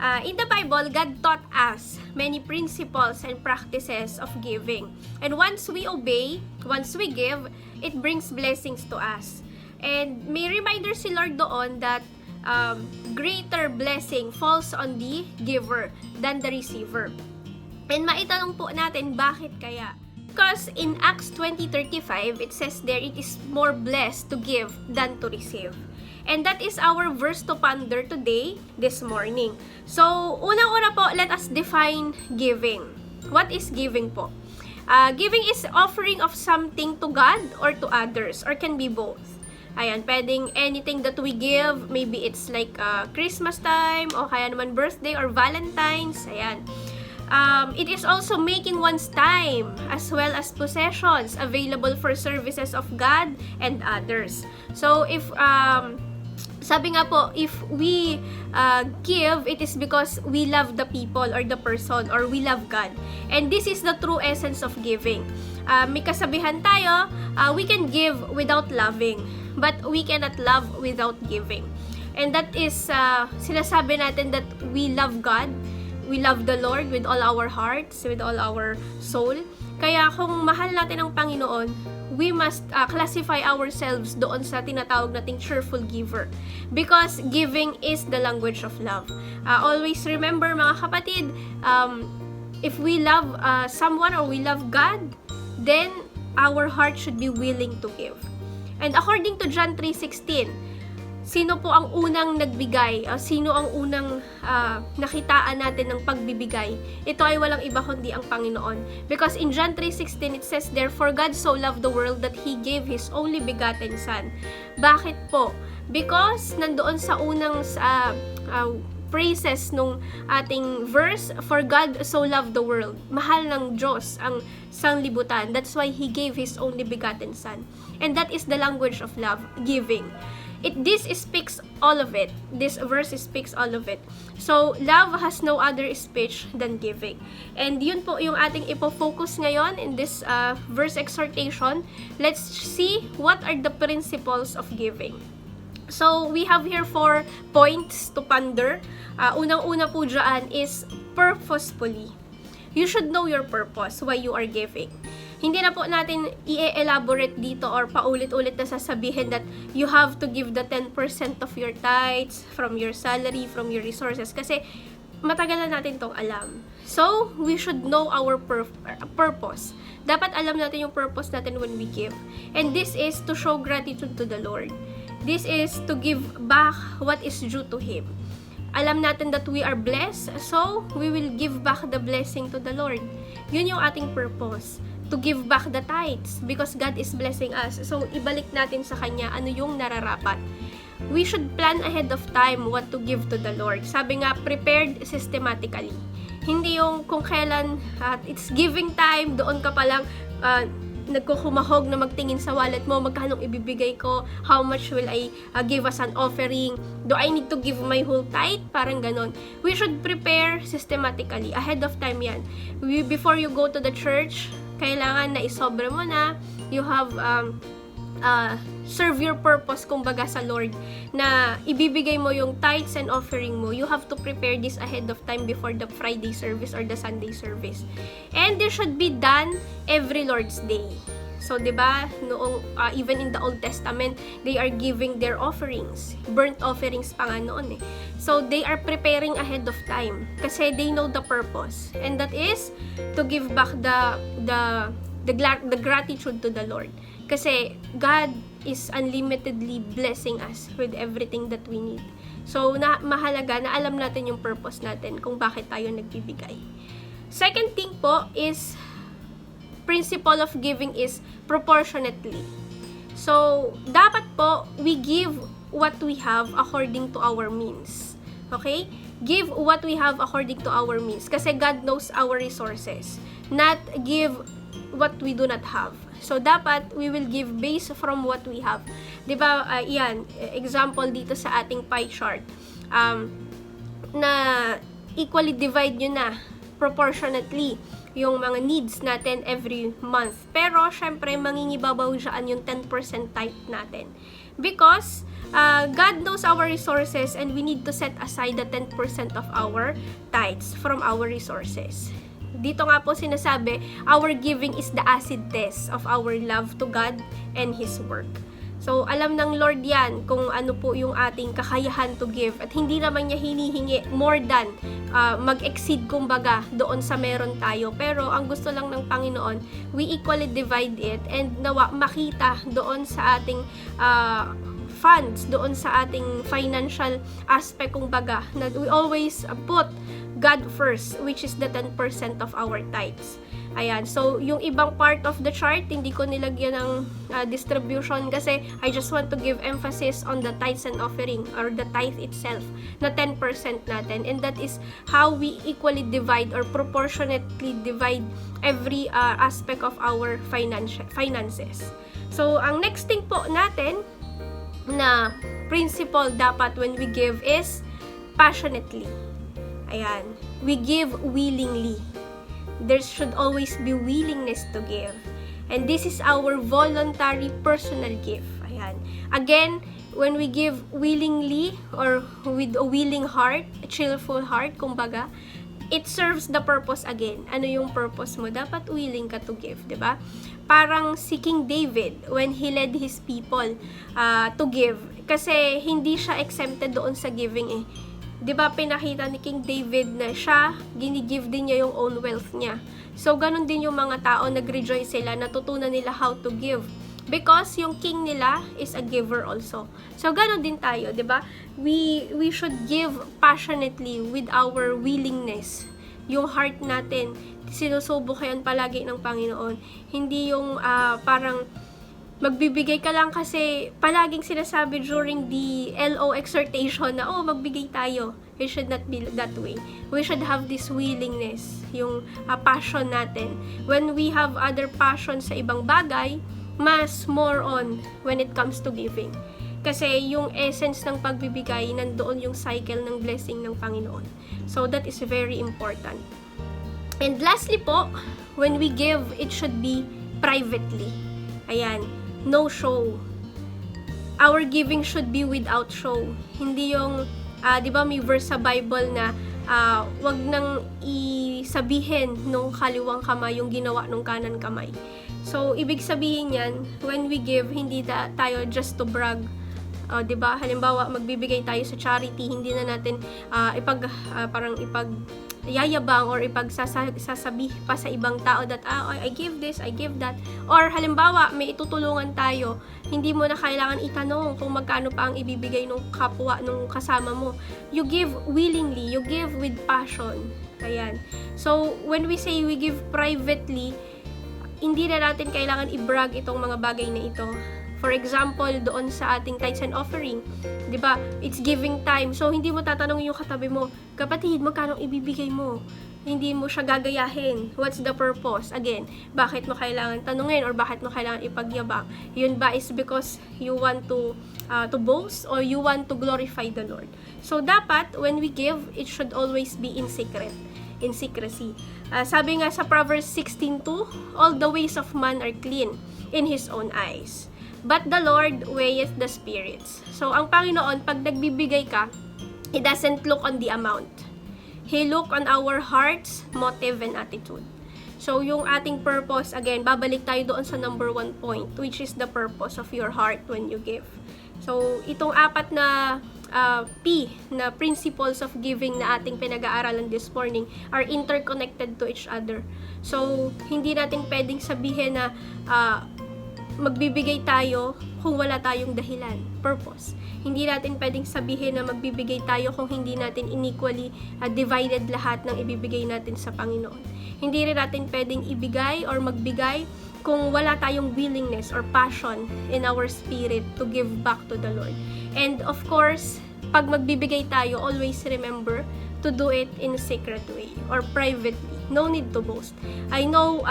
In the Bible, God taught us many principles and practices of giving. And once we obey, once we give, it brings blessings to us. And may reminder si Lord doon that greater blessing falls on the giver than the receiver. And maitanong po natin, bakit kaya? Because in Acts 20:35, it says there, it is more blessed to give than to receive. And that is our verse to ponder today, this morning. So, unang-una po, let us define giving. What is giving po? Giving is offering of something to God or to others, or can be both. Ayan, pwedeng anything that we give, maybe it's like Christmas time, o kaya naman birthday or Valentine's, ayan. It is also making one's time as well as possessions available for services of God and others. So, if sabi nga po, if we give, it is because we love the people or the person, or we love God. And this is the true essence of giving. May kasabihan tayo, we can give without loving, but we cannot love without giving. And that is, sinasabi natin that we love God, we love the Lord with all our hearts, with all our soul. Kaya kung mahal natin ang Panginoon, we must classify ourselves doon sa tinatawag nating cheerful giver. Because giving is the language of love. Always remember mga kapatid, if we love someone or we love God, then our heart should be willing to give. And according to John 3:16, sino po ang unang nagbigay? Sino ang unang nakitaan natin ng pagbibigay? Ito ay walang iba kundi ang Panginoon. Because in John 3:16 it says, "Therefore God so loved the world that He gave His only begotten Son." Bakit po? Because nandoon sa unang phrases nung ating verse, "For God so loved the world." Mahal ng Diyos ang sanglibutan. That's why He gave His only begotten Son. And that is the language of love, giving. This speaks all of it. This verse speaks all of it. So, love has no other speech than giving. And yun po yung ating ipo-focus ngayon in this verse exhortation. Let's see what are the principles of giving. So, we have here 4 points to ponder. Unang-una po dyan is purposefully. You should know your purpose, why you are giving. Hindi na po natin i-elaborate dito or paulit-ulit na sasabihin that you have to give the 10% of your tithes from your salary, from your resources. Kasi matagal na natin tong alam. So, we should know our purpose. Dapat alam natin yung purpose natin when we give. And this is to show gratitude to the Lord. This is to give back what is due to Him. Alam natin that we are blessed, so we will give back the blessing to the Lord. Yun yung ating purpose. To give back the tithes because God is blessing us. So, ibalik natin sa Kanya ano yung nararapat. We should plan ahead of time what to give to the Lord. Sabi nga, prepared systematically. Hindi yung kung kailan it's giving time, doon ka palang nagkukumahog na magtingin sa wallet mo, magkano ibibigay ko, how much will I give as an offering, do I need to give my whole tithe, parang ganon. We should prepare systematically, ahead of time yan. Before you go to the church, kailangan na isobra mo na, you have serve your purpose kumbaga sa Lord, na ibibigay mo yung tithes and offering mo. You have to prepare this ahead of time before the Friday service or the Sunday service. And this should be done every Lord's Day. So, diba, noong, even in the Old Testament, they are giving their offerings. Burnt offerings pa nga noon eh. So, they are preparing ahead of time. Kasi they know the purpose. And that is to give back the gratitude to the Lord. Kasi God is unlimitedly blessing us with everything that we need. So, mahalaga na alam natin yung purpose natin kung bakit tayo nagbibigay. Second thing po is, principle of giving is proportionately. So, dapat po, we give what we have according to our means. Okay? Give what we have according to our means. Kasi God knows our resources. Not give what we do not have. So, dapat, we will give based from what we have. Diba, yan, example dito sa ating pie chart. Na equally divide nyo na, proportionately, yung mga needs natin every month. Pero, syempre, mangingibabaw dyan yung 10% tithe natin. Because God knows our resources and we need to set aside the 10% of our tithes from our resources. Dito nga po sinasabi, our giving is the acid test of our love to God and His work. So, alam ng Lord yan kung ano po yung ating kakayahan to give. At hindi naman niya hinihingi more than mag-exceed kumbaga doon sa meron tayo. Pero, ang gusto lang ng Panginoon, we equally divide it and nawa makita doon sa ating funds, doon sa ating financial aspect kumbaga, na we always put God first, which is the 10% of our tithes. Ayan, so yung ibang part of the chart, hindi ko nilagyan ng distribution kasi I just want to give emphasis on the tithes and offering or the tithe itself, na 10% natin. And that is how we equally divide or proportionately divide every aspect of our finances. So, ang next thing po natin na principle dapat when we give is passionately. Ayan, we give willingly. There should always be willingness to give. And this is our voluntary personal gift. Ayan. Again, when we give willingly or with a willing heart, a cheerful heart, kumbaga, it serves the purpose again. Ano yung purpose mo? Dapat willing ka to give, di ba? Parang si King David when he led his people to give. Kasi hindi siya exempted doon sa giving eh. 'Di ba pinakita ni King David na siya, gini-give din niya yung own wealth niya. So, ganun din yung mga tao, nag-rejoice sila, natutunan nila how to give. Because yung king nila is a giver also. So, ganun din tayo, 'di ba? We should give passionately with our willingness. Yung heart natin, sinusubok yan palagi ng Panginoon. Hindi yung parang magbibigay ka lang kasi palaging sinasabi during the LO exhortation na, magbigay tayo. It should not be that way. We should have this willingness, yung passion natin. When we have other passion sa ibang bagay, mas more on when it comes to giving. Kasi yung essence ng pagbibigay, nandoon yung cycle ng blessing ng Panginoon. So that is very important. And lastly po, when we give, it should be privately. Ayan. No show. Our giving should be without show. Hindi yung, di ba may verse sa Bible na wag nang isabihin nung kaliwang kamay yung ginawa nung kanan kamay. So, ibig sabihin yan, when we give, hindi tayo just to brag. Di ba? Halimbawa, magbibigay tayo sa charity, hindi na natin yayabang or ipagsasabi pa sa ibang tao that I give this, I give that. Or halimbawa, may itutulungan tayo, hindi mo na kailangan itanong kung magkano pa ang ibibigay nung kapwa, nung kasama mo. You give willingly, you give with passion. Ayan. So, when we say we give privately, hindi na natin kailangan i-brag itong mga bagay na ito. For example, doon sa ating tithes and offering, 'di ba? It's giving time. So hindi mo tatanungin yung katabi mo, "Kapatid, magkano ibibigay mo?" Hindi mo siya gagayahin. What's the purpose? Again, bakit mo kailangan tanungin or bakit mo kailangan ipagyabang? Yun ba is because you want to boast or you want to glorify the Lord? So dapat when we give, it should always be in secret, in secrecy. Sabi nga sa Proverbs 16:2, "All the ways of man are clean in his own eyes. But the Lord weigheth the spirits." So, ang Panginoon, pag nagbibigay ka, He doesn't look on the amount. He look on our hearts, motive, and attitude. So, yung ating purpose, again, babalik tayo doon sa number 1 point, which is the purpose of your heart when you give. So, itong apat na P na principles of giving na ating pinag-aaralan this morning are interconnected to each other. So, hindi natin pwedeng sabihin na magbibigay tayo kung wala tayong dahilan, purpose. Hindi natin pwedeng sabihin na magbibigay tayo kung hindi natin inequally divided lahat ng ibibigay natin sa Panginoon. Hindi rin natin pwedeng ibigay or magbigay kung wala tayong willingness or passion in our spirit to give back to the Lord. And of course, pag magbibigay tayo, always remember to do it in a secret way or privately. No need to boast. I know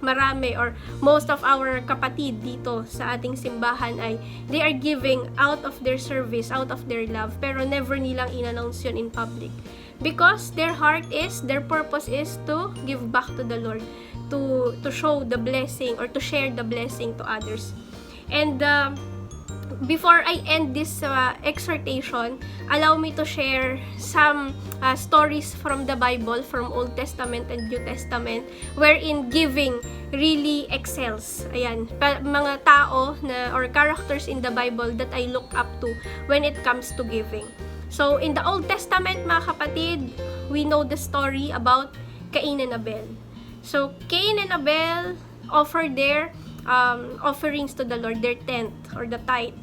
marami or most of our kapatid dito sa ating simbahan ay they are giving out of their service, out of their love, pero never nilang in-announce yun in public. Because their purpose is to give back to the Lord, to show the blessing or to share the blessing to others. And before I end this exhortation, allow me to share some stories from the Bible, from Old Testament and New Testament, wherein giving really excels. Ayan, mga tao na or characters in the Bible that I look up to when it comes to giving. So, in the Old Testament, mga kapatid, we know the story about Cain and Abel. So, Cain and Abel offered their offerings to the Lord, their tenth or the tithe.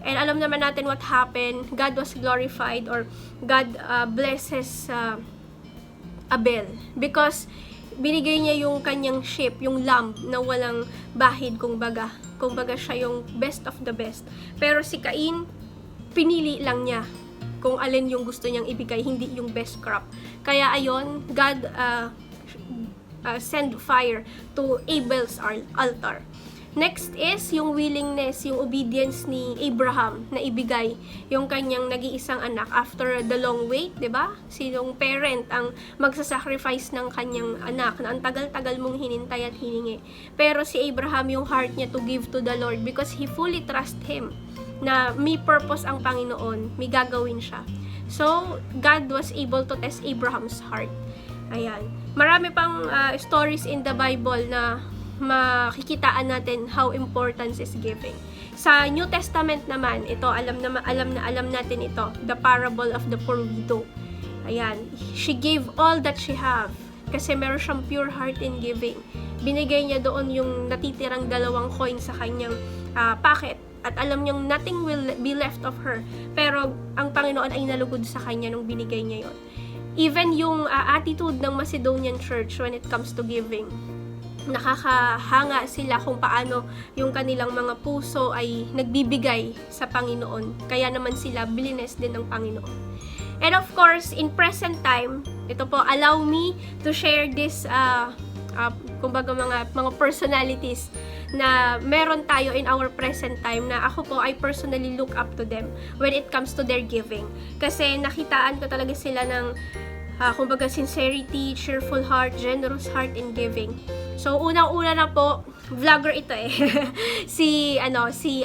And alam naman natin what happened. God was glorified, or God blesses Abel because binigay niya yung kanyang sheep, yung lamb na walang bahid, kumbaga siya yung best of the best. Pero si Cain, pinili lang niya kung alin yung gusto niyang ibigay, hindi yung best crop. Kaya ayon, God send fire to Abel's altar. Next is yung willingness, yung obedience ni Abraham na ibigay yung kanyang nag-iisang anak after the long wait, 'di ba? Sinong parent ang magsasacrifice ng kanyang anak na ang tagal-tagal mong hinintay at hiningi. Pero si Abraham, yung heart niya to give to the Lord because he fully trust him na may purpose ang Panginoon, may gagawin siya. So, God was able to test Abraham's heart. Ayan. Marami pang stories in the Bible na makikitaan natin how important is giving. Sa New Testament naman, ito, alam natin ito, the parable of the poor widow. Ayan. She gave all that she have kasi meron siyang pure heart in giving. Binigay niya doon yung natitirang 2 coin sa kanyang pocket. At alam niyang nothing will be left of her. Pero ang Panginoon ay nalugod sa kanya nung binigay niya yon. Even yung attitude ng Macedonian church when it comes to giving, nakakahanga sila kung paano yung kanilang mga puso ay nagbibigay sa Panginoon. Kaya naman sila blines din ng Panginoon. And of course, in present time, ito po, allow me to share this kumbaga mga personalities na meron tayo in our present time na ako po, I personally look up to them when it comes to their giving. Kasi nakitaan ko talaga sila ng kumbaga sincerity, cheerful heart, generous heart in giving. So, unang-una na po, vlogger ito eh.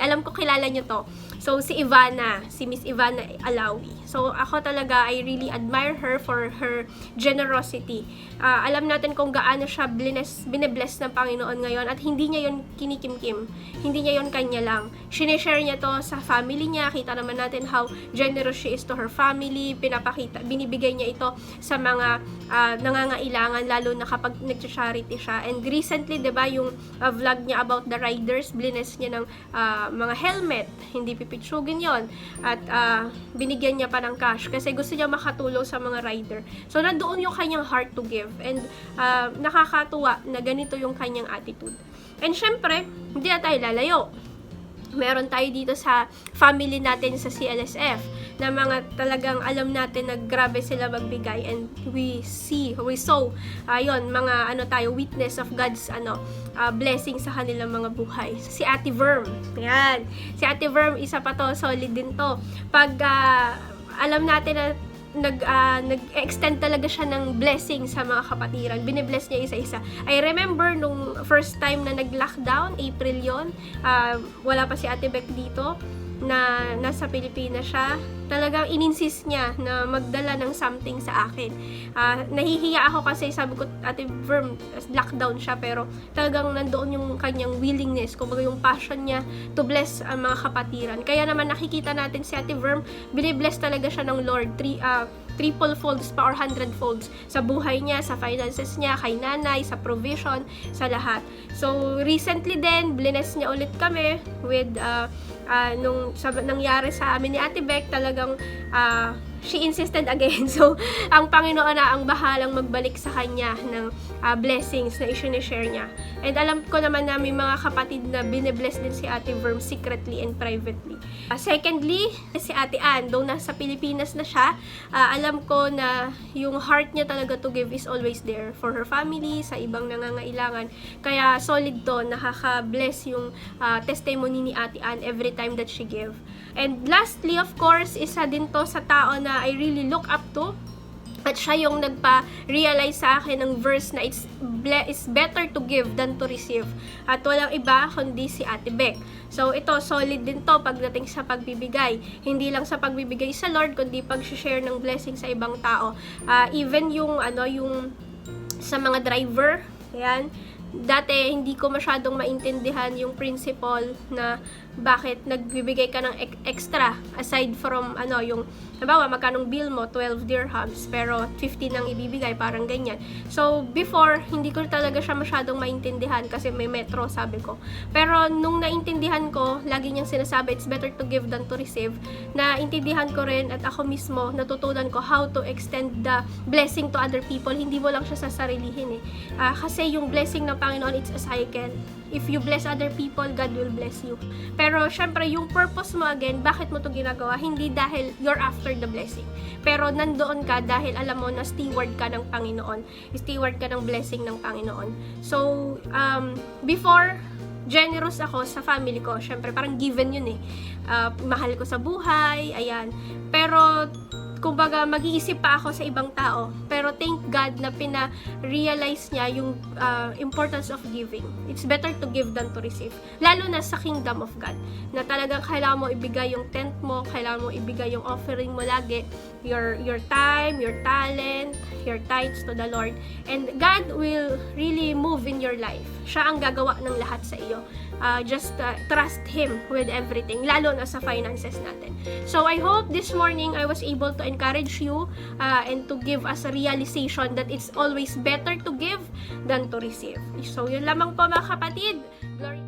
Alam ko kilala nyo to. So, si Miss Ivana Alawi. So, ako talaga, I really admire her for her generosity. Alam natin kung gaano siya bine-bless ng Panginoon ngayon at hindi niya yon kinikimkim. Hindi niya yon kanya lang. Sineshare niya to sa family niya. Kita naman natin how generous she is to her family. Binibigay niya ito sa mga nangangailangan, lalo na kapag nag-charity siya. And recently, 'di ba, yung vlog niya about the riders, bless niya ng mga helmet, hindi pipitsugin yon, at binigyan niya pa ng cash kasi gusto niya makatulong sa mga rider. So, nandoon yung kanyang heart to give, and nakakatuwa na ganito yung kanyang attitude. And syempre, hindi na tayo lalayo. Meron tayo dito sa family natin sa CLSF na mga talagang alam natin na grabe sila magbigay, and we saw mga witness of God's blessing sa kanilang mga buhay. Si Ate Verm, yan. Si Ate Verm, isa pa to, solid din to. Pag alam natin na nag-extend talaga siya ng blessing sa mga kapatiran. Bine-bless niya isa-isa. I remember nung first time na nag-lockdown, April yon, wala pa si Ate Beck dito, na nasa Pilipinas siya. Talagang ininsist niya na magdala ng something sa akin. Nahihiya ako kasi sabi ko, Ate Verm, lockdown siya, pero talagang nandoon yung kanyang willingness, kumbaga yung passion niya to bless ang mga kapatiran. Kaya naman nakikita natin si Ate Verm, binibless talaga siya ng Lord, triple folds pa or 100 folds sa buhay niya, sa finances niya, kay nanay, sa provision, sa lahat. So, recently din, bless niya ulit kami with nung nangyari sa amin ni Ate Beck, talagang she insisted again. So, ang Panginoon na ang bahalang magbalik sa kanya ng blessings na i-share niya. And alam ko naman na may mga kapatid na bine-bless din si Ate Verm secretly and privately. Secondly, si Ate Ann, though nasa Pilipinas na siya, alam ko na yung heart niya talaga to give is always there for her family, sa ibang nangangailangan. Kaya solid to, nakaka-bless yung testimony ni Ate Ann every time that she give. And lastly, of course, isa din to sa tao na I really look up to At siya yung nagpa-realize sa akin ng verse na it's better to give than to receive. At walang iba kundi si Ate Beck. So ito, solid din to pagdating sa pagbibigay. Hindi lang sa pagbibigay sa Lord, kundi pag-share ng blessing sa ibang tao. Even yung sa mga driver, yan, dati hindi ko masyadong maintindihan yung principle na bakit nagbibigay ka ng extra aside from yung halimbawa magkanong bill mo 12 dirhams pero 15 ang ibibigay, parang ganyan. So before hindi ko talaga siya masyadong maintindihan kasi may metro, sabi ko. Pero nung naintindihan ko, lagi niyang sinasabi it's better to give than to receive. Naintindihan ko rin at ako mismo natutunan ko how to extend the blessing to other people. Hindi mo lang siya sasarilihin kasi yung blessing ng Panginoon, it's a cycle. If you bless other people, God will bless you. Pero syempre, yung purpose mo again, bakit mo to ginagawa? Hindi dahil you're after the blessing. Pero nandoon ka dahil alam mo na steward ka ng Panginoon. Steward ka ng blessing ng Panginoon. So, before, generous ako sa family ko. Syempre, parang given yun mahal ko sa buhay, ayan. Pero, kumbaga, mag-iisip pa ako sa ibang tao. Pero thank God na pina-realize niya yung importance of giving. It's better to give than to receive. Lalo na sa kingdom of God. Na talagang kailangan mo ibigay yung tent mo, kailangan mo ibigay yung offering mo lagi, your time, your talent, your tithes to the Lord. And God will really move in your life. Siya ang gagawa ng lahat sa iyo. Just trust Him with everything, lalo na sa finances natin. So I hope this morning I was able to encourage you and to give us a realization that it's always better to give than to receive. So yun lamang po mga kapatid. Glory